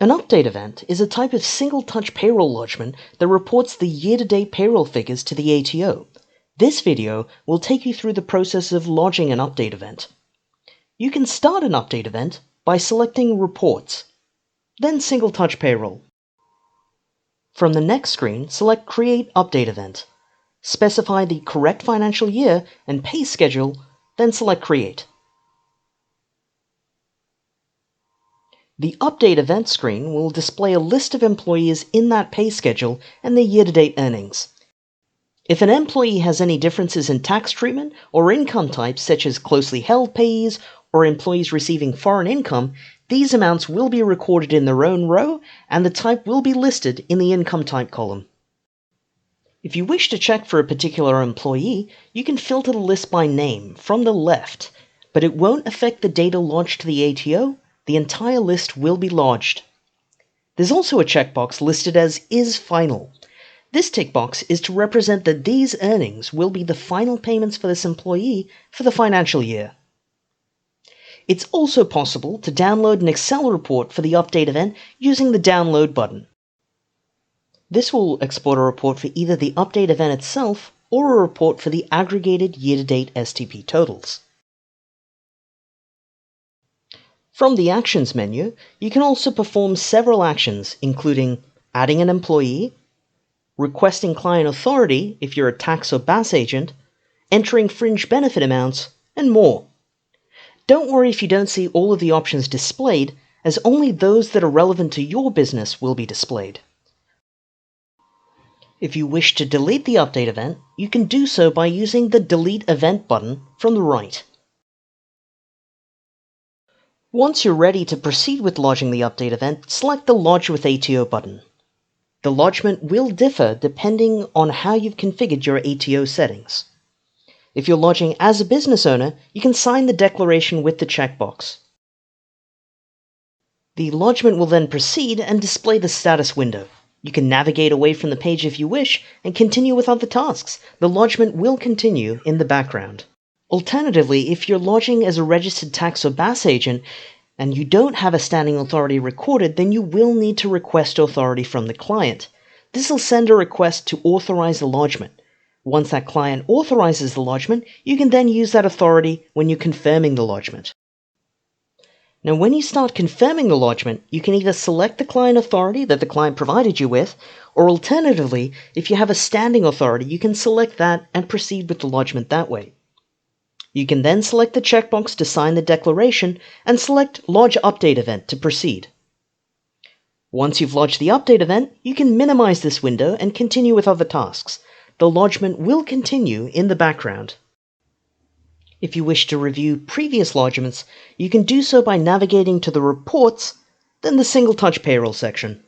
An update event is a type of single-touch payroll lodgement that reports the year-to-date payroll figures to the ATO. This video will take you through the process of lodging an update event. You can start an update event by selecting Reports, then Single-Touch Payroll. From the next screen, select Create Update Event. Specify the correct financial year and pay schedule, then select Create. The Update Event screen will display a list of employees in that pay schedule and their year-to-date earnings. If an employee has any differences in tax treatment or income types such as closely held payees or employees receiving foreign income, these amounts will be recorded in their own row and the type will be listed in the income type column. If you wish to check for a particular employee, you can filter the list by name from the left, but it won't affect the data lodged to the ATO. The entire list will be lodged. There's also a checkbox listed as Is Final. This tick box is to represent that these earnings will be the final payments for this employee for the financial year. It's also possible to download an Excel report for the update event using the Download button. This will export a report for either the update event itself or a report for the aggregated year-to-date STP totals. From the Actions menu, you can also perform several actions, including adding an employee, requesting client authority if you're a tax or BAS agent, entering fringe benefit amounts, and more. Don't worry if you don't see all of the options displayed, as only those that are relevant to your business will be displayed. If you wish to delete the update event, you can do so by using the Delete Event button from the right. Once you're ready to proceed with lodging the update event, select the Lodge with ATO button. The lodgement will differ depending on how you've configured your ATO settings. If you're lodging as a business owner, you can sign the declaration with the checkbox. The lodgement will then proceed and display the status window. You can navigate away from the page if you wish and continue with other tasks. The lodgement will continue in the background. Alternatively, if you're lodging as a registered tax or BAS agent and you don't have a standing authority recorded, then you will need to request authority from the client. This will send a request to authorize the lodgement. Once that client authorizes the lodgement, you can then use that authority when you're confirming the lodgement. Now, when you start confirming the lodgement, you can either select the client authority that the client provided you with, or alternatively, if you have a standing authority, you can select that and proceed with the lodgement that way. You can then select the checkbox to sign the declaration and select Lodge Update Event to proceed. Once you've lodged the update event, you can minimize this window and continue with other tasks. The lodgement will continue in the background. If you wish to review previous lodgements, you can do so by navigating to the Reports, then the Single-Touch Payroll section.